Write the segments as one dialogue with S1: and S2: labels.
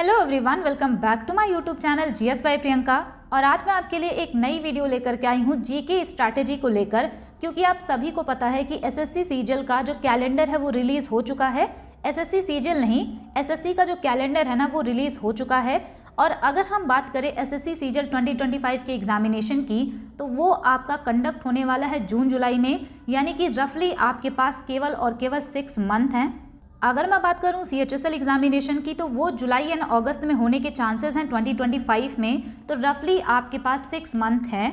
S1: Hello everyone, welcome back to my YouTube channel GS by Priyanka. और आज मैं आपके लिए एक नई वीडियो लेकर के आई हूँ जीके स्ट्रैटेजी को लेकर, क्योंकि आप सभी को पता है कि एसएससी सीजीएल का जो कैलेंडर है वो रिलीज हो चुका है। एसएससी सीजीएल नहीं, एसएससी का जो कैलेंडर है ना वो रिलीज हो चुका है। और अगर हम बात करें एसएससी सीजीएल 2025 के एग्जामिनेशन की, तो वो आपका कंडक्ट होने वाला है जून जुलाई में, यानी कि रफली आपके पास केवल और केवल 6 मंथ हैं। अगर मैं बात करूं सीएचएसएल एग्जामिनेशन की, तो वो जुलाई एंड अगस्त में होने के चांसेस हैं 2025 में, तो रफली आपके पास 6 मंथ है।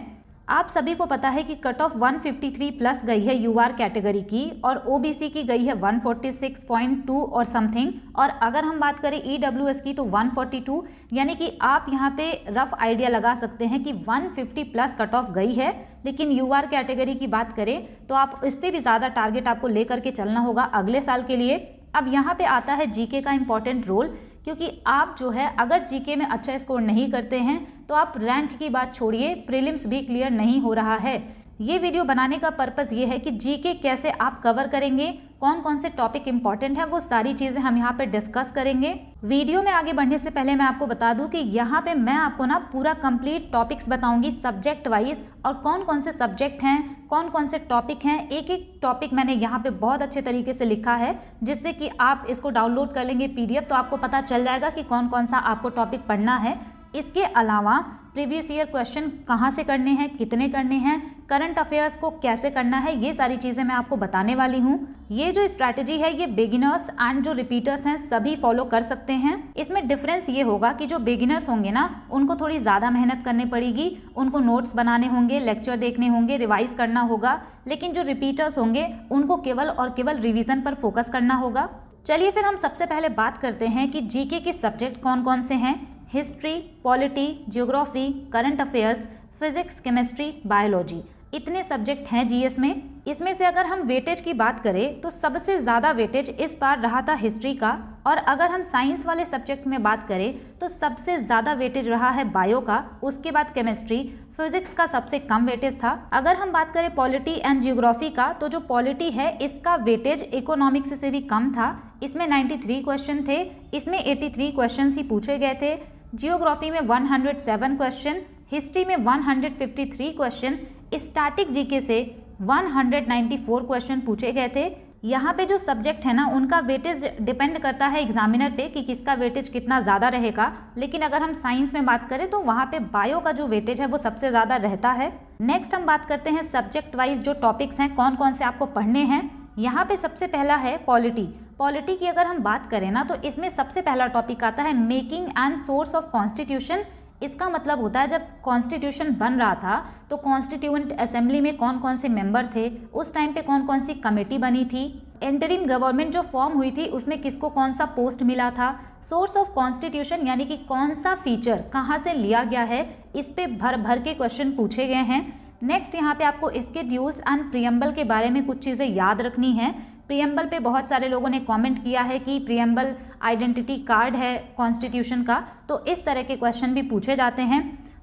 S1: आप सभी को पता है कि कट ऑफ 153 प्लस गई है यूआर कैटेगरी की, और ओबीसी की गई है 146.2 और समथिंग। और अगर हम बात करें ईडब्ल्यूएस की तो 142, यानी कि आप यहाँ पे रफ आइडिया लगा सकते हैं कि 150 प्लस कट ऑफ गई है। लेकिन यूआर कैटेगरी की बात करें तो आप इससे भी ज़्यादा टारगेट आपको लेकर के चलना होगा अगले साल के लिए। अब यहाँ पे आता है जीके का इम्पॉर्टेंट रोल, क्योंकि आप जो है अगर जीके में अच्छा स्कोर नहीं करते हैं तो आप रैंक की बात छोड़िए, प्रीलिम्स भी क्लियर नहीं हो रहा है। ये वीडियो बनाने का पर्पस ये है कि जीके कैसे आप कवर करेंगे, कौन कौन से टॉपिक इंपॉर्टेंट है, वो सारी चीज़ें हम यहाँ पे डिस्कस करेंगे। वीडियो में आगे बढ़ने से पहले मैं आपको बता दूं कि यहाँ पे मैं आपको ना पूरा कंप्लीट टॉपिक्स बताऊंगी सब्जेक्ट वाइज, और कौन कौन से सब्जेक्ट हैं, कौन कौन से टॉपिक हैं। एक एक टॉपिक मैंने यहाँ पे बहुत अच्छे तरीके से लिखा है, जिससे कि आप इसको डाउनलोड कर लेंगे PDF, तो आपको पता चल जाएगा कि कौन कौन सा आपको टॉपिक पढ़ना है। इसके अलावा प्रीवियस ईयर क्वेश्चन कहाँ से करने हैं, कितने करने हैं, करंट अफेयर्स को कैसे करना है, ये सारी चीज़ें मैं आपको बताने वाली हूँ। ये जो स्ट्रैटेजी है ये बिगिनर्स एंड जो रिपीटर्स हैं सभी फॉलो कर सकते हैं। इसमें डिफरेंस ये होगा कि जो बिगिनर्स होंगे ना उनको थोड़ी ज़्यादा मेहनत करनी पड़ेगी, उनको नोट्स बनाने होंगे, लेक्चर देखने होंगे, रिवाइज करना होगा। लेकिन जो रिपीटर्स होंगे उनको केवल और केवल रिविज़न पर फोकस करना होगा। चलिए फिर हम सबसे पहले बात करते हैं कि जीके के सब्जेक्ट कौन कौन से हैं। History, polity, geography, current affairs, physics, chemistry, biology, इतने सब्जेक्ट हैं जीएस में। इसमें से अगर हम वेटेज की बात करें तो सबसे ज़्यादा वेटेज इस बार रहा था हिस्ट्री का, और अगर हम साइंस वाले सब्जेक्ट में बात करें तो सबसे ज़्यादा वेटेज रहा है बायो का, उसके बाद केमिस्ट्री, फिजिक्स का सबसे कम वेटेज था। अगर हम बात करें पॉलिटी एंड जियोग्राफी का, तो जो पॉलिटी है इसका वेटेज इकोनॉमिक्स से भी कम था। इसमें 93 क्वेश्चन थे, इसमें 83 क्वेश्चन ही पूछे गए थे। जियोग्राफी में 107 क्वेश्चन, हिस्ट्री में 153 क्वेश्चन, स्टैटिक जीके से 194 क्वेश्चन पूछे गए थे। यहाँ पे जो सब्जेक्ट है ना उनका वेटेज डिपेंड करता है एग्जामिनर पे कि किसका वेटेज कितना ज़्यादा रहेगा। लेकिन अगर हम साइंस में बात करें तो वहाँ पे बायो का जो वेटेज है वो सबसे ज़्यादा रहता है। नेक्स्ट हम बात करते हैं सब्जेक्ट वाइज जो टॉपिक्स हैं, कौन कौन से आपको पढ़ने हैं। यहाँ पे सबसे पहला है पॉलिटी। पॉलिटी की अगर हम बात करें ना तो इसमें सबसे पहला टॉपिक आता है making and source of constitution. इसका मतलब होता है जब कॉन्स्टिट्यूशन बन रहा था तो कॉन्स्टिट्यूएंट असेंबली में कौन कौन से मेंबर थे, उस टाइम पे कौन कौन सी कमेटी बनी थी, इंटरिम गवर्नमेंट जो फॉर्म हुई थी उसमें किसको कौन सा पोस्ट मिला था, सोर्स ऑफ कॉन्स्टिट्यूशन यानी कि कौन सा फीचर कहाँ से लिया गया है, इस पे भर भर के क्वेश्चन पूछे गए हैं। नेक्स्ट यहाँ पे आपको इसके ड्यूल्स एंड प्रियम्बल के बारे में कुछ चीज़ें याद रखनी है। प्रियम्बल पे बहुत सारे लोगों ने कमेंट किया है कि प्रियम्बल आइडेंटिटी कार्ड है कॉन्स्टिट्यूशन का, तो इस तरह के क्वेश्चन भी पूछे जाते हैं।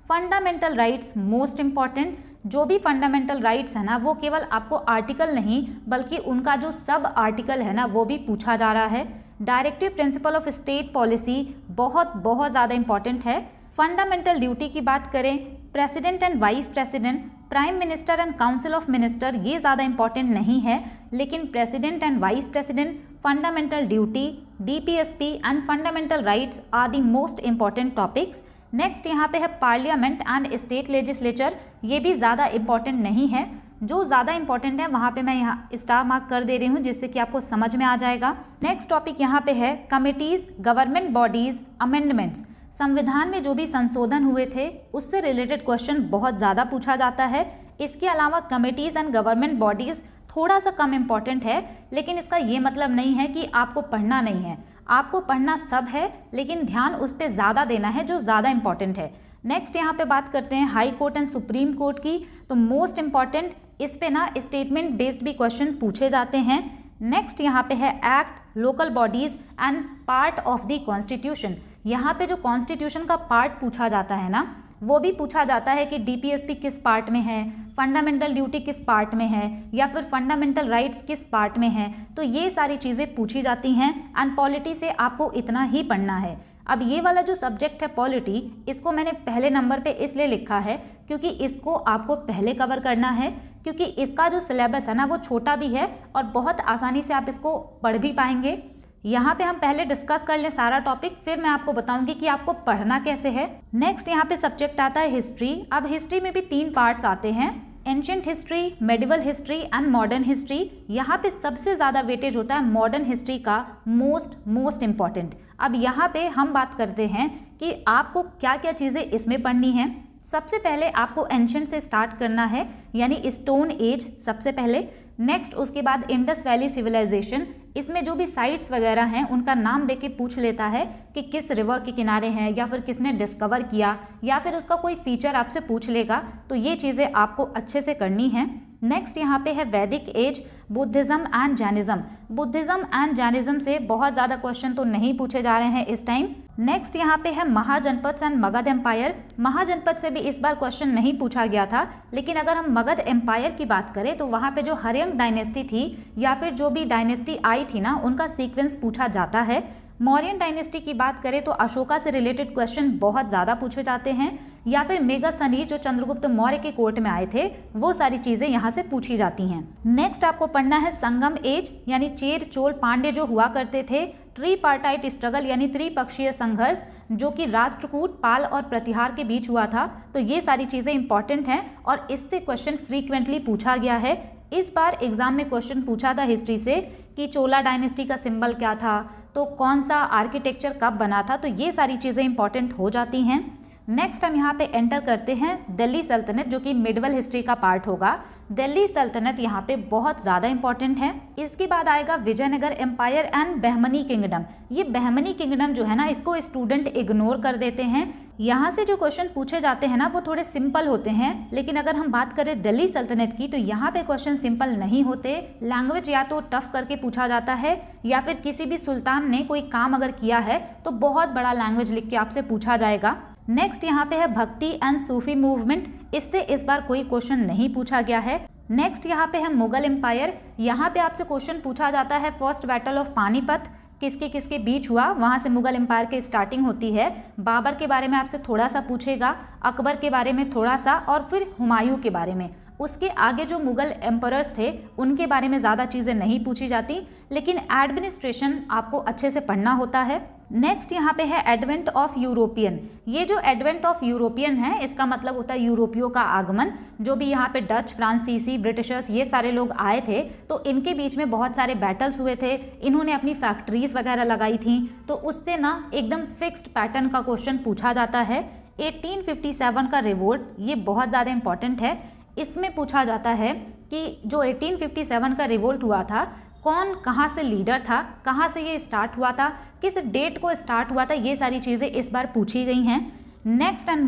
S1: Fundamental rights most important. जो भी फंडामेंटल राइट्स है ना वो केवल आपको आर्टिकल नहीं बल्कि उनका जो सब आर्टिकल है ना वो भी पूछा जा रहा है। Directive principle of state policy बहुत ज़्यादा इंपॉर्टेंट है। फंडामेंटल ड्यूटी की बात करें, president and vice president, prime minister and council of minister, ये ज़्यादा इंपॉर्टेंट नहीं है। लेकिन president and vice president, fundamental duty, DPSP and fundamental rights are the most important topics. Next यहाँ पे है पार्लियामेंट एंड स्टेट लेजिस्लेचर, ये भी ज़्यादा इंपॉर्टेंट नहीं है। जो ज़्यादा इंपॉर्टेंट है वहाँ पे मैं यहाँ स्टार मार्क कर दे रही हूँ जिससे कि आपको समझ में आ जाएगा। नेक्स्ट टॉपिक यहाँ पे है कमिटीज़, गवर्नमेंट बॉडीज़, अमेंडमेंट्स। संविधान में जो भी संशोधन हुए थे उससे रिलेटेड क्वेश्चन बहुत ज़्यादा पूछा जाता है। इसके अलावा कमिटीज़ एंड गवर्नमेंट बॉडीज़ थोड़ा सा कम इम्पॉर्टेंट है, लेकिन इसका ये मतलब नहीं है कि आपको पढ़ना नहीं है। आपको पढ़ना सब है, लेकिन ध्यान उस पर ज़्यादा देना है जो ज़्यादा इम्पॉर्टेंट है। नेक्स्ट यहाँ पे बात करते हैं high court and supreme court की, तो मोस्ट इम्पॉर्टेंट, इस पे ना स्टेटमेंट बेस्ड भी क्वेश्चन पूछे जाते हैं। नेक्स्ट यहाँ पे है act, local bodies and part of the constitution. यहाँ पे जो कॉन्स्टिट्यूशन का पार्ट पूछा जाता है ना वो भी पूछा जाता है कि DPSP किस पार्ट में है, फंडामेंटल ड्यूटी किस पार्ट में है, या फिर फंडामेंटल राइट्स किस पार्ट में है। तो ये सारी चीज़ें पूछी जाती हैं एंड पॉलिटी से आपको इतना ही पढ़ना है। अब ये वाला जो सब्जेक्ट है पॉलिटी, इसको मैंने पहले नंबर पे इसलिए लिखा है क्योंकि इसको आपको पहले कवर करना है, क्योंकि इसका जो सिलेबस है ना वो छोटा भी है और बहुत आसानी से आप इसको पढ़ भी पाएंगे। यहाँ पे हम पहले डिस्कस कर लें सारा टॉपिक, फिर मैं आपको बताऊंगी कि आपको पढ़ना कैसे है। नेक्स्ट यहाँ पे सब्जेक्ट आता है हिस्ट्री। अब हिस्ट्री में भी 3 पार्ट्स आते हैं, ancient history, medieval history and modern history. यहाँ पे सबसे ज़्यादा वेटेज होता है मॉडर्न हिस्ट्री का, मोस्ट इम्पॉर्टेंट। अब यहाँ पे हम बात करते हैं कि आपको क्या क्या चीज़ें इसमें पढ़नी है। सबसे पहले आपको एंशिएंट से स्टार्ट करना है, यानी स्टोन एज सबसे पहले। नेक्स्ट उसके बाद इंडस वैली सिविलाइजेशन, इसमें जो भी साइट्स वगैरह हैं उनका नाम देके के पूछ लेता है कि किस रिवर के किनारे हैं या फिर किसने डिस्कवर किया, या फिर उसका कोई फीचर आपसे पूछ लेगा, तो ये चीज़ें आपको अच्छे से करनी है। नेक्स्ट यहाँ पे है वैदिक age, Buddhism and Jainism. Buddhism and Jainism से बहुत ज़्यादा क्वेश्चन तो नहीं पूछे जा रहे हैं इस टाइम। नेक्स्ट यहाँ पे है महाजनपद एंड मगध एम्पायर। महाजनपद से भी इस बार क्वेश्चन नहीं पूछा गया था, लेकिन अगर हम मगध एम्पायर की बात करें तो वहाँ पे जो हर्यंग डायनेस्टी थी या फिर जो भी डायनेस्टी आई थी ना, उनका सीक्वेंस पूछा जाता है। मौर्यन डायनेस्टी की बात करें तो अशोका से रिलेटेड क्वेश्चन बहुत ज़्यादा पूछे जाते हैं, या फिर मेगासनी जो चंद्रगुप्त मौर्य के कोर्ट में आए थे, वो सारी चीज़ें यहाँ से पूछी जाती हैं। नेक्स्ट आपको पढ़ना है संगम एज, यानी चेर चोल पांड्य जो हुआ करते थे। ट्री पार्टाइट स्ट्रगल यानी त्रिपक्षीय संघर्ष जो कि राष्ट्रकूट, पाल और प्रतिहार के बीच हुआ था। तो ये सारी चीज़ें इंपॉर्टेंट हैं और इससे क्वेश्चन फ्रीक्वेंटली पूछा गया है। इस बार एग्जाम में क्वेश्चन पूछा था हिस्ट्री से कि चोला डायनेस्टी का सिंबल क्या था, तो कौन सा आर्किटेक्चर कब बना था, तो ये सारी चीज़ें इंपॉर्टेंट हो जाती हैं। नेक्स्ट हम यहाँ पे एंटर करते हैं दिल्ली सल्तनत, जो कि मिडवल हिस्ट्री का पार्ट होगा। दिल्ली सल्तनत यहाँ पे बहुत ज़्यादा इंपॉर्टेंट है। इसके बाद आएगा Vijayanagar empire and Bahmani kingdom. ये बहमनी किंगडम जो है ना, इसको स्टूडेंट इग्नोर कर देते हैं। यहाँ से जो क्वेश्चन पूछे जाते हैं ना वो थोड़े सिंपल होते हैं, लेकिन अगर हम बात करें दिल्ली सल्तनत की तो यहाँ पे क्वेश्चन सिंपल नहीं होते। लैंग्वेज या तो टफ करके पूछा जाता है, या फिर किसी भी सुल्तान ने कोई काम अगर किया है तो बहुत बड़ा लैंग्वेज लिख के आपसे पूछा जाएगा। नेक्स्ट यहाँ पे है भक्ति एंड सूफी मूवमेंट, इससे इस बार कोई क्वेश्चन नहीं पूछा गया है। नेक्स्ट यहाँ पे है मुगल एम्पायर। यहाँ पे आपसे क्वेश्चन पूछा जाता है फर्स्ट बैटल ऑफ पानीपत किसके किसके बीच हुआ, वहाँ से मुगल एम्पायर की स्टार्टिंग होती है। बाबर के बारे में आपसे थोड़ा सा पूछेगा, अकबर के बारे में थोड़ा सा, और फिर हुमायूं के बारे में। उसके आगे जो मुगल एम्परर्स थे उनके बारे में ज़्यादा चीज़ें नहीं पूछी जाती, लेकिन एडमिनिस्ट्रेशन आपको अच्छे से पढ़ना होता है। नेक्स्ट यहाँ पे है एडवेंट ऑफ यूरोपियन। ये जो एडवेंट ऑफ यूरोपियन है, इसका मतलब होता है यूरोपियों का आगमन। जो भी यहाँ पे डच, फ्रांसीसी, ब्रिटिशर्स, ये सारे लोग आए थे, तो इनके बीच में बहुत सारे बैटल्स हुए थे। इन्होंने अपनी फैक्ट्रीज वगैरह लगाई थी, तो उससे ना एकदम फिक्स्ड पैटर्न का क्वेश्चन पूछा जाता है। 1857 का रिवोल्ट, ये बहुत ज़्यादा इंपॉर्टेंट है। इसमें पूछा जाता है कि जो 1857 का रिवोल्ट हुआ था, कौन कहाँ से लीडर था, कहाँ से ये स्टार्ट हुआ था, किस डेट को स्टार्ट हुआ था, ये सारी चीज़ें इस बार पूछी गई हैं। नेक्स्ट एंड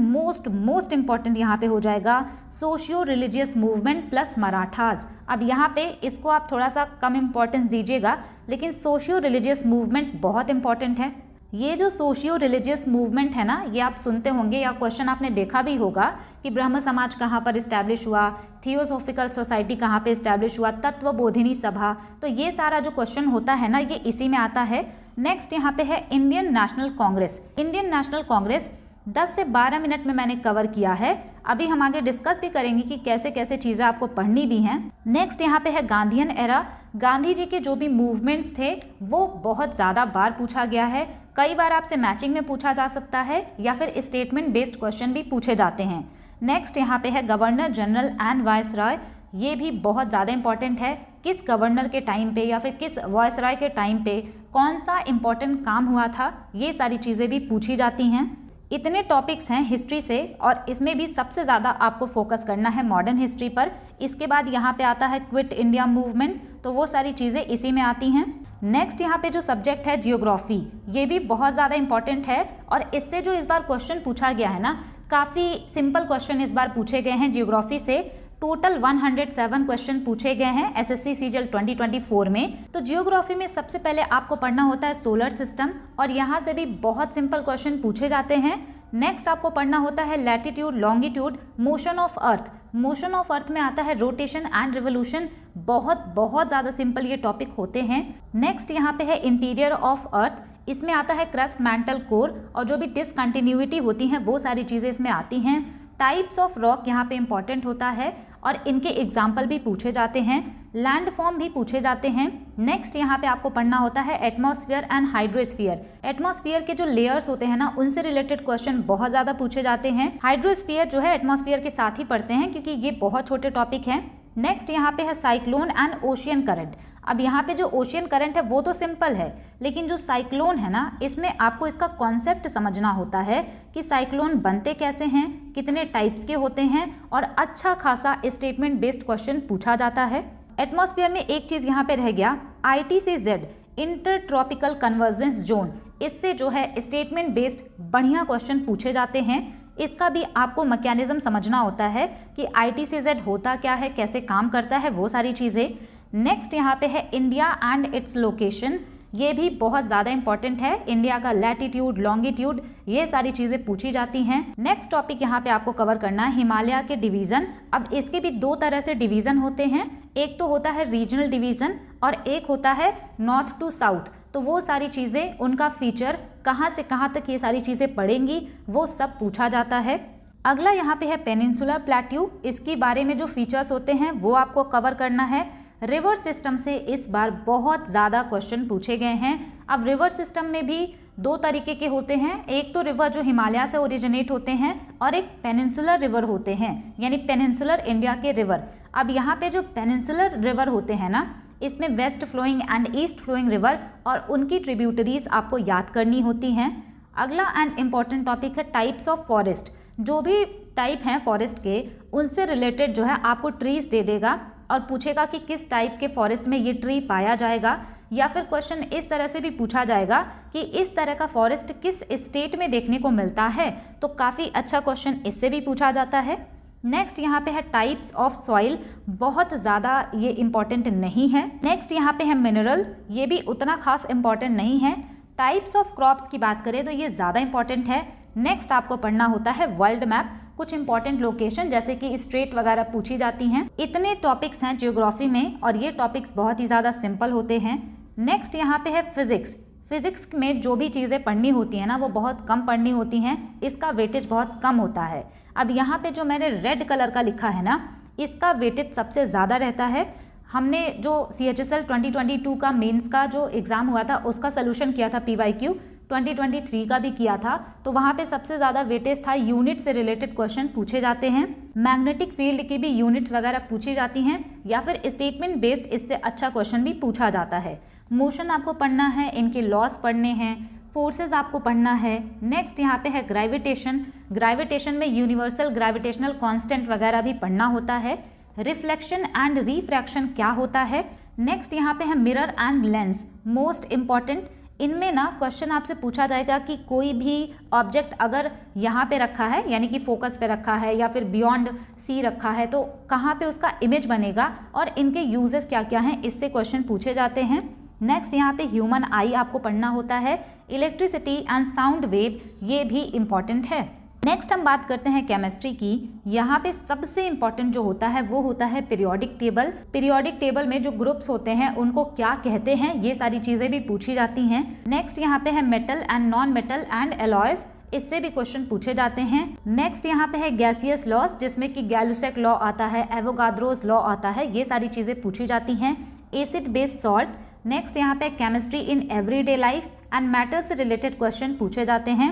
S1: मोस्ट इम्पॉर्टेंट यहाँ पे हो जाएगा socio religious movement plus Marathas. अब यहाँ पे इसको आप थोड़ा सा कम इम्पोर्टेंस दीजिएगा, लेकिन सोशियो रिलीजियस मूवमेंट बहुत इंपॉर्टेंट है। ये जो सोशियो रिलीजियस मूवमेंट है ना, ये आप सुनते होंगे या क्वेश्चन आपने देखा भी होगा कि ब्रह्म समाज कहाँ पर इस्टेब्लिश हुआ, थियोसॉफिकल सोसाइटी कहाँ पे इस्टेब्लिश हुआ, तत्वबोधिनी सभा, तो ये सारा जो क्वेश्चन होता है ना, ये इसी में आता है। नेक्स्ट यहाँ पे है Indian national Congress. Indian national Congress 10 से 12 मिनट में मैंने कवर किया है। अभी हम आगे डिस्कस भी करेंगे कि कैसे कैसे चीज़ें आपको पढ़नी भी हैं। नेक्स्ट यहाँ पे है गांधीयन एरा। गांधी जी के जो भी मूवमेंट्स थे वो बहुत ज़्यादा बार पूछा गया है। कई बार आपसे मैचिंग में पूछा जा सकता है या फिर स्टेटमेंट बेस्ड क्वेश्चन भी पूछे जाते हैं। नेक्स्ट यहाँ पे है गवर्नर जनरल एंड वायसरॉय। ये भी बहुत ज़्यादा इंपॉर्टेंट है। किस गवर्नर के टाइम पे या फिर किस वायसरॉय के टाइम पे कौन सा इंपॉर्टेंट काम हुआ था, ये सारी चीज़ें भी पूछी जाती हैं। इतने टॉपिक्स हैं हिस्ट्री से, और इसमें भी सबसे ज़्यादा आपको फोकस करना है मॉडर्न हिस्ट्री पर। इसके बाद यहाँ पे आता है क्विट इंडिया मूवमेंट, तो वो सारी चीज़ें इसी में आती हैं। नेक्स्ट यहाँ पे जो सब्जेक्ट है जियोग्राफी, ये भी बहुत ज़्यादा इंपॉर्टेंट है, और इससे जो इस बार क्वेश्चन पूछा गया है ना, काफ़ी सिंपल क्वेश्चन इस बार पूछे गए हैं जियोग्राफी से। टोटल 107 क्वेश्चन पूछे गए हैं एसएससी सीजीएल 2024 में। तो जियोग्राफी में सबसे पहले आपको पढ़ना होता है सोलर सिस्टम, और यहाँ से भी बहुत सिंपल क्वेश्चन पूछे जाते हैं। नेक्स्ट आपको पढ़ना होता है latitude, longitude, motion of earth. Motion of earth में आता है रोटेशन एंड रिवोल्यूशन। बहुत ज़्यादा सिंपल ये टॉपिक होते हैं। नेक्स्ट यहाँ पे है इंटीरियर ऑफ अर्थ। इसमें आता है क्रस्ट, मैंटल, कोर, और जो भी डिसकंटिन्यूटी होती हैं वो सारी चीज़ें इसमें आती हैं। टाइप्स ऑफ रॉक यहाँ पे इंपॉर्टेंट होता है और इनके एग्जाम्पल भी पूछे जाते हैं। लैंड फॉर्म भी पूछे जाते हैं। नेक्स्ट यहाँ पे आपको पढ़ना होता है एटमॉस्फेयर एंड हाइड्रोस्फीयर। एटमॉस्फेयर के जो लेयर्स होते हैं ना, उनसे रिलेटेड क्वेश्चन बहुत ज़्यादा पूछे जाते हैं। हाइड्रोस्फीयर जो है एटमॉस्फेयर के साथ ही पढ़ते हैं क्योंकि ये बहुत छोटे टॉपिक हैं। नेक्स्ट यहाँ पे है साइक्लोन एंड ओशियन करंट। अब यहाँ पे जो ओशियन करंट है वो तो सिंपल है, लेकिन जो साइक्लोन है ना, इसमें आपको इसका कॉन्सेप्ट समझना होता है कि साइक्लोन बनते कैसे हैं, कितने टाइप्स के होते हैं, और अच्छा खासा स्टेटमेंट बेस्ड क्वेश्चन पूछा जाता है। एटमॉस्फेयर में एक चीज़ यहाँ पे रह गया, ITCZ inter tropical convergence zone. इससे जो है स्टेटमेंट बेस्ड बढ़िया क्वेश्चन पूछे जाते हैं। इसका भी आपको मैकेनिज्म समझना होता है कि ITCZ होता क्या है, कैसे काम करता है, वो सारी चीज़ें। नेक्स्ट यहाँ पे है इंडिया एंड इट्स लोकेशन। ये भी बहुत ज़्यादा इंपॉर्टेंट है। इंडिया का लैटिट्यूड, लॉन्गिट्यूड, ये सारी चीज़ें पूछी जाती हैं। नेक्स्ट टॉपिक यहाँ पे आपको कवर करना है हिमालय के डिवीज़न। अब इसके भी दो तरह से डिवीज़न होते हैं, एक तो होता है रीजनल डिवीज़न और एक होता है नॉर्थ टू साउथ। तो वो सारी चीज़ें, उनका फीचर, कहाँ से कहाँ तक ये सारी चीज़ें पढ़ेंगी, वो सब पूछा जाता है। अगला यहाँ पे है पेनिनसुलर प्लेट्यू। इसके बारे में जो फीचर्स होते हैं वो आपको कवर करना है। रिवर सिस्टम से इस बार बहुत ज़्यादा क्वेश्चन पूछे गए हैं। अब रिवर सिस्टम में भी दो तरीके के होते हैं, एक तो रिवर जो हिमालय से ओरिजिनेट होते हैं और एक पेनिनसुलर रिवर होते हैं, यानी पेनिनसुलर इंडिया के रिवर। अब यहाँ पे जो पेनिनसुलर रिवर होते हैं ना, इसमें west flowing and east flowing river और उनकी ट्रिब्यूटरीज आपको याद करनी होती हैं। अगला एंड इम्पॉर्टेंट टॉपिक है टाइप्स ऑफ फॉरेस्ट। जो भी टाइप हैं फॉरेस्ट के, उनसे रिलेटेड जो है आपको ट्रीज दे देगा और पूछेगा कि किस टाइप के फॉरेस्ट में ये ट्री पाया जाएगा, या फिर क्वेश्चन इस तरह से भी पूछा जाएगा कि इस तरह का फॉरेस्ट किस स्टेट में देखने को मिलता है। तो काफ़ी अच्छा क्वेश्चन इससे भी पूछा जाता है। नेक्स्ट यहाँ पे है टाइप्स ऑफ सॉइल। बहुत ज़्यादा ये इंपॉर्टेंट नहीं है। नेक्स्ट यहाँ पे है मिनरल। ये भी उतना खास इंपॉर्टेंट नहीं है। टाइप्स ऑफ क्रॉप्स की बात करें तो ये ज़्यादा इंपॉर्टेंट है। नेक्स्ट आपको पढ़ना होता है वर्ल्ड मैप। कुछ इंपॉर्टेंट लोकेशन जैसे कि स्ट्रेट वगैरह पूछी जाती हैं। इतने टॉपिक्स हैं ज्योग्राफी में और ये टॉपिक्स बहुत ही ज़्यादा सिंपल होते हैं। नेक्स्ट यहाँ पे है फिजिक्स। फिजिक्स में जो भी चीज़ें पढ़नी होती हैं ना, वो बहुत कम पढ़नी होती हैं। इसका वेटेज बहुत कम होता है। अब यहाँ पे जो मैंने रेड कलर का लिखा है ना, इसका वेटेज सबसे ज़्यादा रहता है। हमने जो CHSL 2022 का मेंस का जो एग्ज़ाम हुआ था, उसका सोल्यूशन किया था, PYQ 2023 का भी किया था, तो वहाँ पे सबसे ज़्यादा वेटेज था। यूनिट से रिलेटेड क्वेश्चन पूछे जाते हैं। मैग्नेटिक फील्ड की भी यूनिट्स वगैरह पूछी जाती हैं, या फिर स्टेटमेंट बेस्ड इससे अच्छा क्वेश्चन भी पूछा जाता है। मोशन आपको पढ़ना है, इनके लॉस पढ़ने हैं, फोर्सेस आपको पढ़ना है। नेक्स्ट यहाँ पे है ग्रेविटेशन। ग्रेविटेशन में यूनिवर्सल ग्रेविटेशनल कांस्टेंट वगैरह भी पढ़ना होता है। रिफ्लेक्शन एंड रिफ्रैक्शन क्या होता है। नेक्स्ट यहाँ पे है mirror and lens, most important. इनमें ना क्वेश्चन आपसे पूछा जाएगा कि कोई भी ऑब्जेक्ट अगर यहाँ पे रखा है, यानी कि फोकस पे रखा है, या फिर बियॉन्ड सी रखा है, तो कहाँ पे उसका इमेज बनेगा और इनके यूजेस क्या क्या हैं, इससे क्वेश्चन पूछे जाते हैं। नेक्स्ट यहाँ पे ह्यूमन आई आपको पढ़ना होता है। इलेक्ट्रिसिटी एंड साउंड वेव, ये भी इम्पॉर्टेंट है। नेक्स्ट हम बात करते हैं केमिस्ट्री की। यहाँ पे सबसे इम्पॉर्टेंट जो होता है वो होता है पीरियोडिक टेबल। पीरियोडिक टेबल में जो ग्रुप्स होते हैं उनको क्या कहते हैं, ये सारी चीज़ें भी पूछी जाती हैं। नेक्स्ट यहाँ पे है metal and non metal and alloys, इससे भी क्वेश्चन पूछे जाते हैं। नेक्स्ट यहाँ पे है गैसियस लॉज, जिसमें कि गैलुसेक लॉ आता है, एवोगाड्रोस लॉ आता है, ये सारी चीज़ें पूछी जाती हैं। Acid based salt. नेक्स्ट यहाँ पे chemistry in everyday life and matter से रिलेटेड क्वेश्चन पूछे जाते हैं।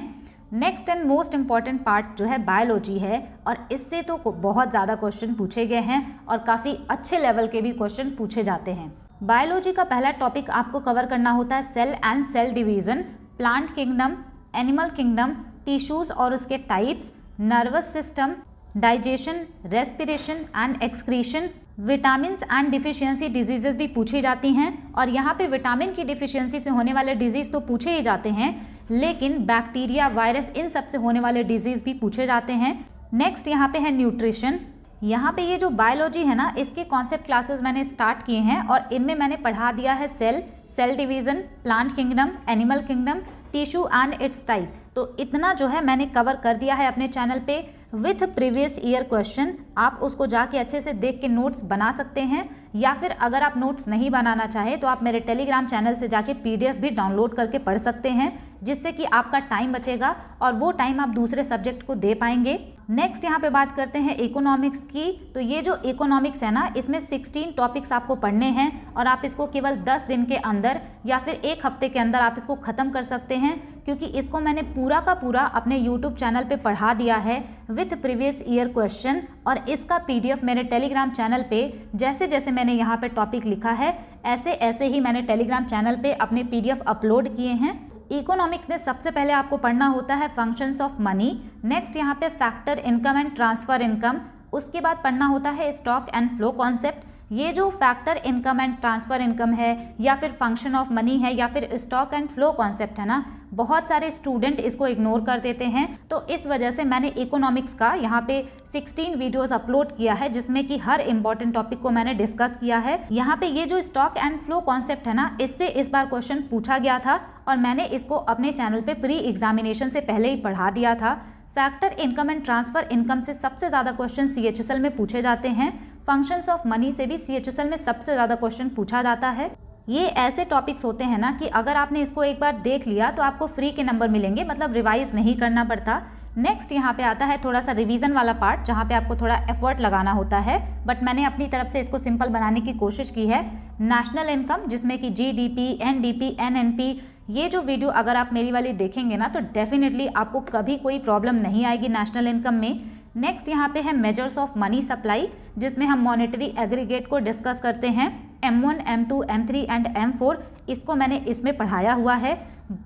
S1: Next and most important part जो है बायोलॉजी है, और इससे तो बहुत ज़्यादा क्वेश्चन पूछे गए हैं और काफ़ी अच्छे लेवल के भी क्वेश्चन पूछे जाते हैं। बायोलॉजी का पहला टॉपिक आपको कवर करना होता है cell and cell division, plant kingdom, animal kingdom, tissues और उसके types, nervous system, digestion, respiration and excretion, vitamins and deficiency diseases भी पूछी जाती हैं। और यहाँ पे विटामिन की डिफिशियंसी से होने वाले डिजीज़ तो पूछे ही जाते हैं, लेकिन बैक्टीरिया, वायरस, इन सब से होने वाले डिजीज़ भी पूछे जाते हैं। नेक्स्ट यहाँ पे है न्यूट्रिशन। यहाँ पे ये जो बायोलॉजी है ना, इसके कॉन्सेप्ट क्लासेस मैंने स्टार्ट किए हैं और इनमें मैंने पढ़ा दिया है cell, cell division, plant kingdom, animal kingdom, tissue and its type. तो इतना जो है मैंने कवर कर दिया है अपने चैनल पे। With previous year question. आप उसको जाके अच्छे से देख के नोट्स बना सकते हैं, या फिर अगर आप नोट्स नहीं बनाना चाहे तो आप मेरे टेलीग्राम चैनल से जाके PDF भी डाउनलोड करके पढ़ सकते हैं, जिससे कि आपका टाइम बचेगा और वो टाइम आप दूसरे सब्जेक्ट को दे पाएंगे। नेक्स्ट यहाँ पे बात करते हैं इकोनॉमिक्स की। तो ये जो इकोनॉमिक्स है ना, इसमें 16 टॉपिक्स आपको पढ़ने हैं और आप इसको केवल 10 दिन के अंदर या फिर 1 हफ्ते के अंदर आप इसको ख़त्म कर सकते हैं, क्योंकि इसको मैंने पूरा का पूरा अपने यूट्यूब चैनल पे पढ़ा दिया है विथ प्रीवियस ईयर क्वेश्चन। और इसका PDF मेरे टेलीग्राम चैनल पे जैसे जैसे मैंने यहाँ पे टॉपिक लिखा है ऐसे ऐसे ही मैंने टेलीग्राम चैनल पे अपने PDF अपलोड किए हैं। इकोनॉमिक्स में सबसे पहले आपको पढ़ना होता है फंक्शंस ऑफ मनी। नेक्स्ट यहाँ पे factor income and transfer income. उसके बाद पढ़ना होता है स्टॉक एंड फ्लो कॉन्सेप्ट। ये जो factor income and transfer income है या फिर फंक्शन ऑफ मनी है या फिर स्टॉक एंड फ्लो कॉन्सेप्ट है ना, बहुत सारे स्टूडेंट इसको इग्नोर कर देते हैं। तो इस वजह से मैंने इकोनॉमिक्स का यहाँ पे 16 वीडियोस अपलोड किया है, जिसमें कि हर इंपॉर्टेंट टॉपिक को मैंने डिस्कस किया है। यहाँ पे ये जो स्टॉक एंड फ्लो कॉन्सेप्ट है ना, इससे इस बार क्वेश्चन पूछा गया था और मैंने इसको अपने चैनल पे प्री एग्जामिनेशन से पहले ही पढ़ा दिया था। Factor income and transfer income से सबसे ज़्यादा क्वेश्चन CHSL में पूछे जाते हैं। फंक्शंस ऑफ मनी से भी CHSL में सबसे ज़्यादा क्वेश्चन पूछा जाता है। ये ऐसे टॉपिक्स होते हैं ना कि अगर आपने इसको एक बार देख लिया तो आपको फ्री के नंबर मिलेंगे, मतलब रिवाइज नहीं करना पड़ता। नेक्स्ट यहाँ पे आता है थोड़ा सा रिवीजन वाला पार्ट, जहाँ पे आपको थोड़ा एफर्ट लगाना होता है, बट मैंने अपनी तरफ से इसको सिंपल बनाने की कोशिश की है। नेशनल इनकम, जिसमें कि GDP, NDP, NNP, ये जो वीडियो अगर आप मेरी वाली देखेंगे ना तो डेफिनेटली आपको कभी कोई प्रॉब्लम नहीं आएगी नेशनल इनकम में। नेक्स्ट यहाँ पे है मेजर्स ऑफ मनी सप्लाई, जिसमें हम मॉनेटरी एग्रीगेट को डिस्कस करते हैं। M1, M2, M3 and M4 इसको मैंने इसमें पढ़ाया हुआ है।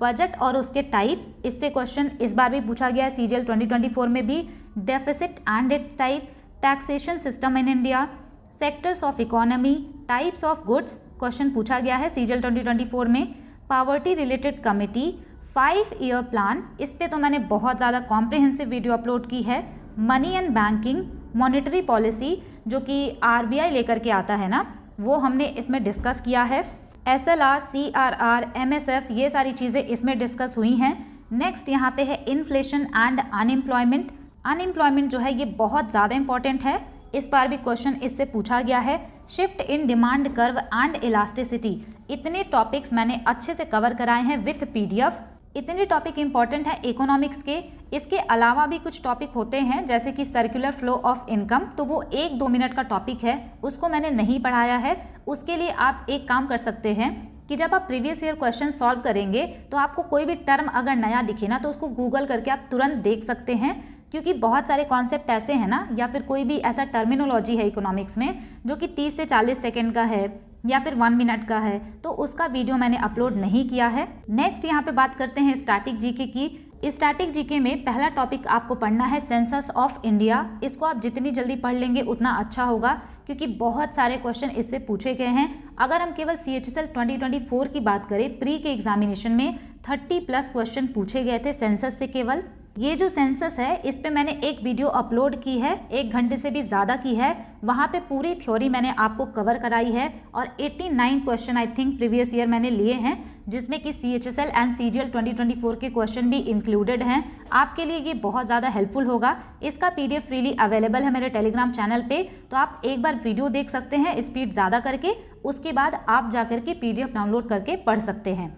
S1: बजट और उसके टाइप, इससे क्वेश्चन इस बार भी पूछा गया है CGL 2024 में भी। Deficit and its type, taxation system in India, sectors of economy, types of goods question पूछा गया है CGL 2024 में। Poverty related committee, 5 year plan, इस पे तो मैंने बहुत ज़्यादा कॉम्प्रिहेंसिव वीडियो अपलोड की है। Money and banking, monetary policy जो कि RBI लेकर के आता है ना, वो हमने इसमें डिस्कस किया है। SLR, CRR, MSF, ये सारी चीज़ें इसमें डिस्कस हुई हैं। नेक्स्ट यहाँ पे है इन्फ्लेशन एंड अनएम्प्लॉयमेंट। अनएम्प्लॉयमेंट जो है ये बहुत ज़्यादा इंपॉर्टेंट है, इस बार भी क्वेश्चन इससे पूछा गया है। Shift in demand curve and elasticity, इतने टॉपिक्स मैंने अच्छे से कवर कराए हैं विथ PDF। इतने टॉपिक इंपॉर्टेंट हैं इकोनॉमिक्स के। इसके अलावा भी कुछ टॉपिक होते हैं जैसे कि सर्कुलर फ्लो ऑफ इनकम, तो वो 1-2 मिनट का टॉपिक है, उसको मैंने नहीं पढ़ाया है। उसके लिए आप एक काम कर सकते हैं कि जब आप प्रीवियस ईयर क्वेश्चन सॉल्व करेंगे तो आपको कोई भी टर्म अगर नया दिखे ना तो उसको गूगल करके आप तुरंत देख सकते हैं, क्योंकि बहुत सारे कॉन्सेप्ट ऐसे हैं ना, या फिर कोई भी ऐसा टर्मिनोलॉजी है इकोनॉमिक्स में जो कि 30 से 40 सेकेंड का है या फिर 1 मिनट का है, तो उसका वीडियो मैंने अपलोड नहीं किया है। नेक्स्ट यहाँ पे बात करते हैं स्टैटिक जीके की। स्टैटिक जीके में पहला टॉपिक आपको पढ़ना है सेंसस ऑफ इंडिया। इसको आप जितनी जल्दी पढ़ लेंगे उतना अच्छा होगा, क्योंकि बहुत सारे क्वेश्चन इससे पूछे गए हैं। अगर हम केवल CHSL 2024 की बात करें, प्री के एग्जामिनेशन में 30+ क्वेश्चन पूछे गए थे सेंसस से केवल। ये जो सेंसस है इस पे मैंने एक वीडियो अपलोड की है, 1 घंटे से भी ज़्यादा की है। वहाँ पे पूरी थ्योरी मैंने आपको कवर कराई है और 89 question I think previous year मैंने लिए हैं, जिसमें कि CHSL एंड CGL 2024 के क्वेश्चन भी इंक्लूडेड हैं। आपके लिए ये बहुत ज़्यादा हेल्पफुल होगा। इसका PDF फ्रीली अवेलेबल है मेरे टेलीग्राम चैनल पे, तो आप एक बार वीडियो देख सकते हैं स्पीड ज़्यादा करके, उसके बाद आप जाकर के PDF डाउनलोड करके पढ़ सकते हैं।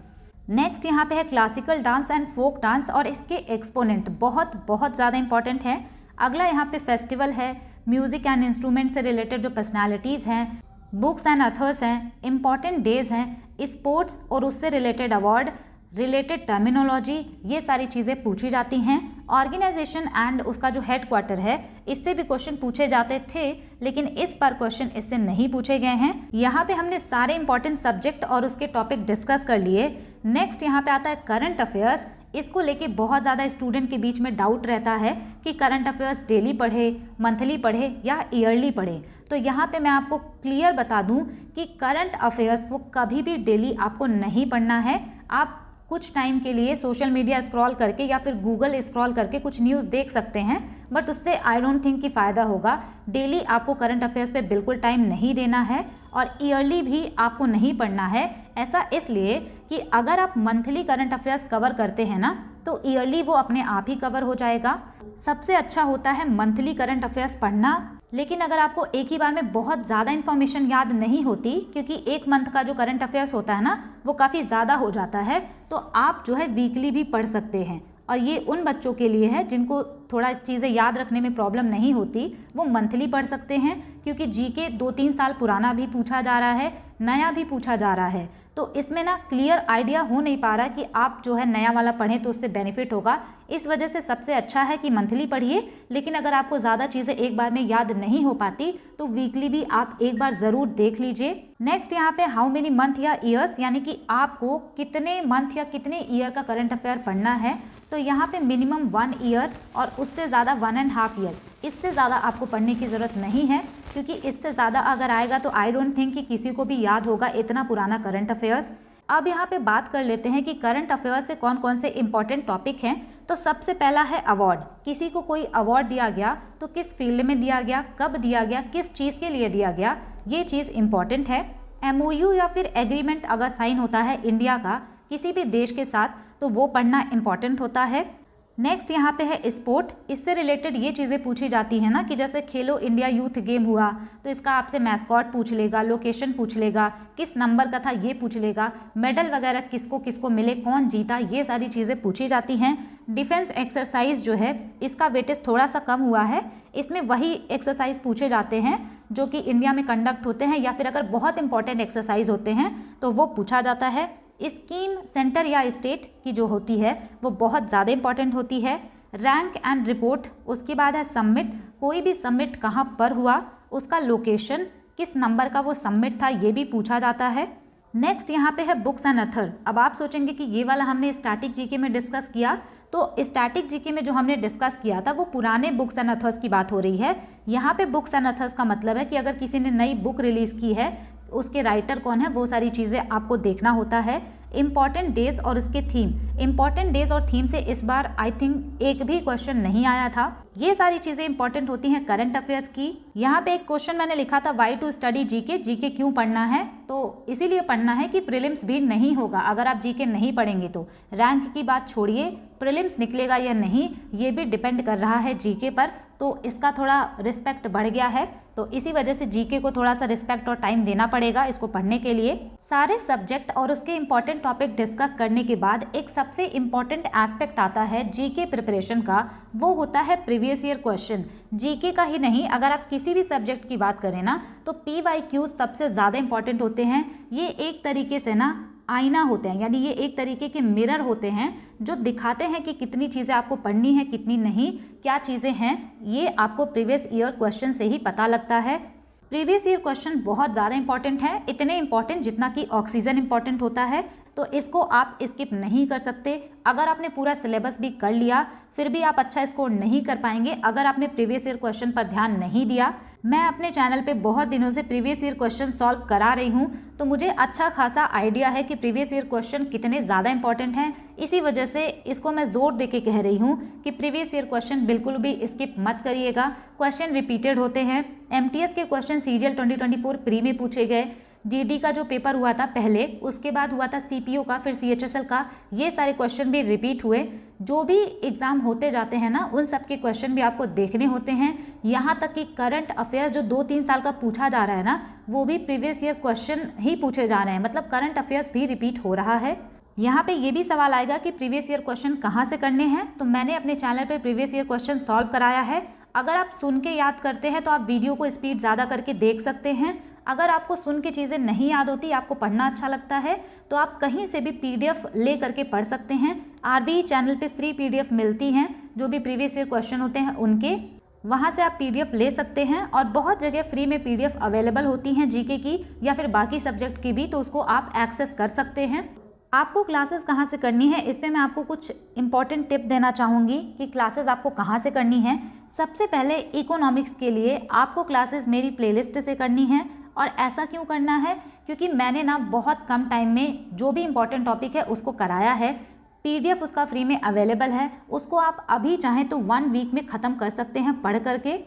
S1: नेक्स्ट यहाँ पे है classical dance and folk dance और इसके एक्सपोनेंट, बहुत ज़्यादा इंपॉर्टेंट है। अगला यहाँ पे फेस्टिवल है, म्यूजिक एंड इंस्ट्रूमेंट से रिलेटेड जो पर्सनालिटीज़ हैं, बुक्स एंड अथर्स हैं, इंपॉर्टेंट डेज हैं, स्पोर्ट्स और उससे रिलेटेड अवार्ड, रिलेटेड टर्मिनोलॉजी, ये सारी चीज़ें पूछी जाती हैं। ऑर्गेनाइजेशन एंड उसका जो हेडक्वार्टर है, इससे भी क्वेश्चन पूछे जाते थे, लेकिन इस बार क्वेश्चन इससे नहीं पूछे गए हैं। यहाँ पे हमने सारे इंपॉर्टेंट सब्जेक्ट और उसके टॉपिक डिस्कस कर लिए। नेक्स्ट यहाँ पे आता है करंट अफेयर्स। इसको लेके बहुत ज़्यादा स्टूडेंट के बीच में डाउट रहता है कि करंट अफेयर्स डेली पढ़े, मंथली पढ़े या ईयरली पढ़े। तो यहाँ पे मैं आपको क्लियर बता दूँ कि करंट अफेयर्स को कभी भी डेली आपको नहीं पढ़ना है। आप कुछ टाइम के लिए सोशल मीडिया स्क्रॉल करके या फिर गूगल स्क्रॉल करके कुछ न्यूज़ देख सकते हैं, बट उससे आई डोंट थिंक कि फ़ायदा होगा। डेली आपको करंट अफेयर्स पे बिल्कुल टाइम नहीं देना है और ईयरली भी आपको नहीं पढ़ना है। ऐसा इसलिए कि अगर आप मंथली करंट अफेयर्स कवर करते हैं ना, तो ईयरली वो अपने आप ही कवर हो जाएगा। सबसे अच्छा होता है मंथली करंट अफेयर्स पढ़ना। लेकिन अगर आपको एक ही बार में बहुत ज़्यादा इन्फॉर्मेशन याद नहीं होती, क्योंकि एक मंथ का जो करंट अफेयर्स होता है ना वो काफ़ी ज़्यादा हो जाता है, तो आप जो है वीकली भी पढ़ सकते हैं। और ये उन बच्चों के लिए है जिनको थोड़ा चीज़ें याद रखने में प्रॉब्लम नहीं होती, वो मंथली पढ़ सकते हैं, क्योंकि जीके 2-3 साल पुराना भी पूछा जा रहा है, नया भी पूछा जा रहा है। तो इसमें ना क्लियर आइडिया हो नहीं पा रहा कि आप जो है नया वाला पढ़ें तो उससे बेनिफिट होगा। इस वजह से सबसे अच्छा है कि मंथली पढ़िए। लेकिन अगर आपको ज़्यादा चीज़ें एक बार में याद नहीं हो पाती तो वीकली भी आप एक बार ज़रूर देख लीजिए। नेक्स्ट यहाँ पे हाउ मेनी मंथ या ईयर्स, यानी कि आपको कितने मंथ या कितने ईयर का करंट अफेयर पढ़ना है। तो यहाँ पे मिनिमम 1 ईयर और उससे ज़्यादा 1.5 ईयर, इससे ज़्यादा आपको पढ़ने की ज़रूरत नहीं है, क्योंकि इससे ज़्यादा अगर आएगा तो आई डोंट थिंक कि किसी को भी याद होगा इतना पुराना करंट अफेयर्स। अब यहाँ पे बात कर लेते हैं कि करंट अफेयर्स से कौन कौन से इंपॉर्टेंट टॉपिक हैं। तो सबसे पहला है अवार्ड। किसी को कोई अवार्ड दिया गया तो किस फील्ड में दिया गया, कब दिया गया, किस चीज़ के लिए दिया गया, ये चीज़ इंपॉर्टेंट है। MOU या फिर एग्रीमेंट अगर साइन होता है इंडिया का किसी भी देश के साथ तो वो पढ़ना इंपॉर्टेंट होता है। नेक्स्ट यहाँ पे है स्पोर्ट। इससे रिलेटेड ये चीज़ें पूछी जाती है ना कि जैसे खेलो इंडिया यूथ गेम हुआ तो इसका आपसे मैस्कॉट पूछ लेगा, लोकेशन पूछ लेगा, किस नंबर का था ये पूछ लेगा, मेडल वगैरह किसको किसको मिले, कौन जीता, ये सारी चीज़ें पूछी जाती हैं। डिफेंस एक्सरसाइज जो है इसका वेटेज थोड़ा सा कम हुआ है, इसमें वही एक्सरसाइज पूछे जाते हैं जो कि इंडिया में कंडक्ट होते हैं, या फिर अगर बहुत इंपॉर्टेंट एक्सरसाइज होते हैं तो वो पूछा जाता है। स्कीम सेंटर या स्टेट की जो होती है वो बहुत ज़्यादा इंपॉर्टेंट होती है। रैंक एंड रिपोर्ट, उसके बाद है सबमिट। कोई भी सबमिट कहाँ पर हुआ, उसका लोकेशन, किस नंबर का वो सबमिट था, ये भी पूछा जाता है। नेक्स्ट यहाँ पे है बुक्स एंड अथर। अब आप सोचेंगे कि ये वाला हमने स्टैटिक जीके में डिस्कस किया, तो स्टैटिक जीके में जो हमने डिस्कस किया था वो पुराने बुक्स एंड अथर्स की बात हो रही है। यहाँ पे बुक्स एंड अथर्स का मतलब है कि अगर किसी ने नई बुक रिलीज़ की है, उसके राइटर कौन है, वो सारी चीज़ें आपको देखना होता है। इम्पॉर्टेंट डेज और उसके थीम, इम्पॉर्टेंट डेज और थीम से इस बार आई थिंक एक भी क्वेश्चन नहीं आया था। ये सारी चीज़ें इंपॉर्टेंट होती हैं करंट अफेयर्स की। यहाँ पे एक क्वेश्चन मैंने लिखा था why to study GK, GK क्यों पढ़ना है, तो इसीलिए पढ़ना है कि प्रीलिम्स भी नहीं होगा अगर आप जीके नहीं पढ़ेंगे तो। रैंक की बात छोड़िए, प्रीलिम्स निकलेगा या नहीं ये भी डिपेंड कर रहा है जीके पर, तो इसका थोड़ा रिस्पेक्ट बढ़ गया है, तो इसी वजह से जीके को थोड़ा सा रिस्पेक्ट और टाइम देना पड़ेगा इसको पढ़ने के लिए। सारे सब्जेक्ट और उसके इंपॉर्टेंट टॉपिक डिस्कस करने के बाद एक सबसे इम्पॉर्टेंट एस्पेक्ट आता है जीके प्रिपरेशन का, वो होता है प्रीवियस ईयर क्वेश्चन। जीके का ही नहीं, अगर आप किसी भी सब्जेक्ट की बात करें ना तो PYQ सबसे ज़्यादा इंपॉर्टेंट होते हैं। ये एक तरीके से ना आईना होते हैं, यानी ये एक तरीके के मिरर होते हैं जो दिखाते हैं कि कितनी चीज़ें आपको पढ़नी है, कितनी नहीं, क्या चीज़ें हैं, ये आपको प्रीवियस ईयर क्वेश्चन से ही पता लगता है। प्रीवियस ईयर क्वेश्चन बहुत ज़्यादा इंपॉर्टेंट है, इतने इंपॉर्टेंट जितना कि ऑक्सीजन इंपॉर्टेंट होता है, तो इसको आप स्किप नहीं कर सकते। अगर आपने पूरा सिलेबस भी कर लिया फिर भी आप अच्छा स्कोर नहीं कर पाएंगे अगर आपने प्रीवियस ईयर क्वेश्चन पर ध्यान नहीं दिया। मैं अपने चैनल पे बहुत दिनों से प्रीवियस ईयर क्वेश्चन सॉल्व करा रही हूँ, तो मुझे अच्छा खासा आइडिया है कि प्रीवियस ईयर क्वेश्चन कितने ज़्यादा इंपॉर्टेंट हैं। इसी वजह से इसको मैं ज़ोर दे के कह रही हूँ कि प्रीवियस ईयर क्वेश्चन बिल्कुल भी स्किप मत करिएगा। क्वेश्चन रिपीटेड होते हैं। MTS के क्वेश्चन CGL 2024 प्री में पूछे गए, DD का जो पेपर हुआ था पहले, उसके बाद हुआ था CPO का, फिर CHSL का, ये सारे क्वेश्चन भी रिपीट हुए। जो भी एग्ज़ाम होते जाते हैं ना उन सब के क्वेश्चन भी आपको देखने होते हैं। यहाँ तक कि करंट अफेयर्स जो 2-3 साल का पूछा जा रहा है ना वो भी प्रीवियस ईयर क्वेश्चन ही पूछे जा रहे हैं, मतलब करंट अफेयर्स भी रिपीट हो रहा है। यहाँ पे ये भी सवाल आएगा कि प्रीवियस ईयर क्वेश्चन कहाँ से करने हैं, तो मैंने अपने चैनल पे प्रीवियस ईयर क्वेश्चन सॉल्व कराया है। अगर आप सुन के याद करते हैं तो आप वीडियो को स्पीड ज़्यादा करके देख सकते हैं। अगर आपको सुन के चीज़ें नहीं याद होती, आपको पढ़ना अच्छा लगता है, तो आप कहीं से भी PDF ले करके पढ़ सकते हैं। RBE चैनल पे फ्री PDF मिलती हैं, जो भी प्रीवियस ईयर क्वेश्चन होते हैं उनके, वहाँ से आप PDF ले सकते हैं। और बहुत जगह फ्री में PDF अवेलेबल होती हैं जीके की या फिर बाकी सब्जेक्ट की भी, तो उसको आप एक्सेस कर सकते हैं। आपको क्लासेस कहाँ से करनी है, इस पर मैं आपको कुछ इंपॉर्टेंट टिप देना चाहूँगी कि क्लासेस आपको कहाँ से करनी है। सबसे पहले इकोनॉमिक्स के लिए आपको क्लासेस मेरी प्लेलिस्ट से करनी है। और ऐसा क्यों करना है, क्योंकि मैंने ना बहुत कम टाइम में जो भी इम्पोर्टेंट टॉपिक है उसको कराया है। PDF उसका फ्री में अवेलेबल है, उसको आप अभी चाहें तो 1 वीक में ख़त्म कर सकते हैं पढ़ करके।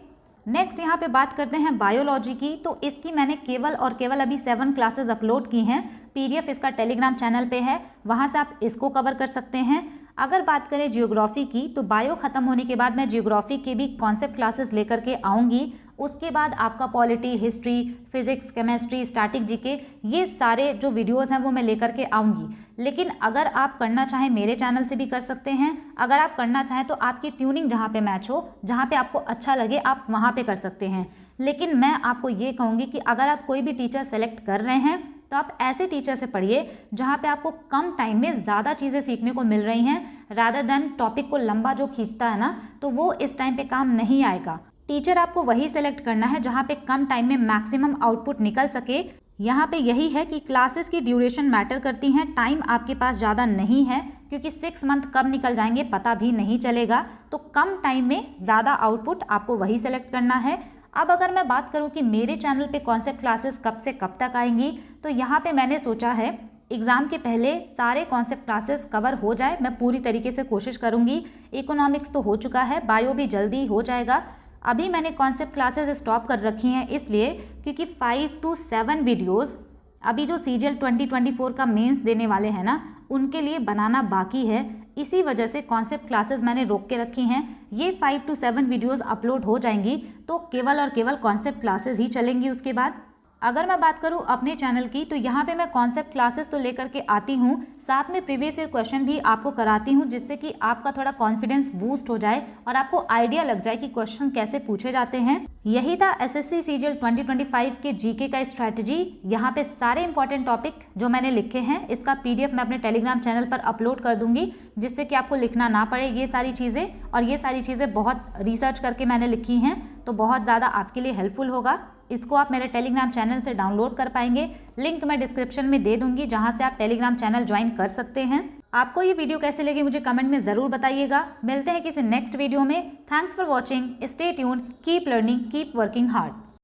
S1: नेक्स्ट यहाँ पे बात करते हैं बायोलॉजी की, तो इसकी मैंने केवल और केवल अभी 7 क्लासेस अपलोड की हैं। PDF इसका टेलीग्राम चैनल पे है, वहाँ से आप इसको कवर कर सकते हैं। अगर बात करें जियोग्राफी की, तो बायो खत्म होने के बाद मैं जियोग्राफी के भी कॉन्सेप्ट क्लासेस लेकर के आऊँगी। उसके बाद आपका polity, history, physics, chemistry, static GK, ये सारे जो वीडियोस हैं वो मैं लेकर के आऊँगी। लेकिन अगर आप करना चाहें मेरे चैनल से भी कर सकते हैं। अगर आप करना चाहें तो आपकी ट्यूनिंग जहाँ पे मैच हो, जहाँ पे आपको अच्छा लगे, आप वहाँ पे कर सकते हैं। लेकिन मैं आपको ये कहूँगी कि अगर आप कोई भी टीचर सेलेक्ट कर रहे हैं तो आप ऐसे टीचर से पढ़िए जहाँ पे आपको कम टाइम में ज़्यादा चीज़ें सीखने को मिल रही हैं, रादर देन टॉपिक को लंबा जो खींचता है ना, तो वो इस टाइम पे काम नहीं आएगा। टीचर आपको वही सेलेक्ट करना है जहाँ पे कम टाइम में मैक्सिमम आउटपुट निकल सके। यहाँ पे यही है कि क्लासेस की ड्यूरेशन मैटर करती हैं। टाइम आपके पास ज़्यादा नहीं है, क्योंकि 6 मंथ कब निकल जाएंगे पता भी नहीं चलेगा। तो कम टाइम में ज़्यादा आउटपुट आपको वही सेलेक्ट करना है। अब अगर मैं बात करूँ कि मेरे चैनल पे कॉन्सेप्ट क्लासेस कब से कब तक आएंगी, तो यहाँ पे मैंने सोचा है एग्ज़ाम के पहले सारे कॉन्सेप्ट क्लासेस कवर हो जाए। मैं पूरी तरीके से कोशिश करूँगी। इकोनॉमिक्स तो हो चुका है, बायो भी जल्दी हो जाएगा। अभी मैंने कॉन्सेप्ट क्लासेस स्टॉप कर रखी हैं इसलिए क्योंकि 5 to 7 वीडियोज़ अभी जो सीजीएल 2024 का मेंस देने वाले हैं ना, उनके लिए बनाना बाकी है। इसी वजह से कॉन्सेप्ट क्लासेस मैंने रोक के रखी हैं। ये 5 to 7 वीडियोज़ अपलोड हो जाएंगी तो केवल और केवल कॉन्सेप्ट क्लासेस ही चलेंगी उसके बाद। अगर मैं बात करूं अपने चैनल की, तो यहाँ पे मैं कॉन्सेप्ट क्लासेस तो लेकर के आती हूँ, साथ में प्रीवियस ईयर क्वेश्चन भी आपको कराती हूँ, जिससे कि आपका थोड़ा कॉन्फिडेंस बूस्ट हो जाए और आपको आइडिया लग जाए कि क्वेश्चन कैसे पूछे जाते हैं। यही था एसएससी सीजीएल 2025 के जीके का स्ट्रैटेजी। यहाँ पे सारे इंपॉर्टेंट टॉपिक जो मैंने लिखे हैं, इसका पीडीएफ मैं अपने टेलीग्राम चैनल पर अपलोड कर दूंगी, जिससे कि आपको लिखना ना पड़े ये सारी चीज़ें। और ये सारी चीज़ें बहुत रिसर्च करके मैंने लिखी हैं, तो बहुत ज़्यादा आपके लिए हेल्पफुल होगा। इसको आप मेरे टेलीग्राम चैनल से डाउनलोड कर पाएंगे। लिंक मैं डिस्क्रिप्शन में दे दूंगी, जहां से आप टेलीग्राम चैनल ज्वाइन कर सकते हैं। आपको ये वीडियो कैसे लगी मुझे कमेंट में ज़रूर बताइएगा। मिलते हैं किसी नेक्स्ट वीडियो में। Thanks for watching, stay tuned, keep learning, keep working hard.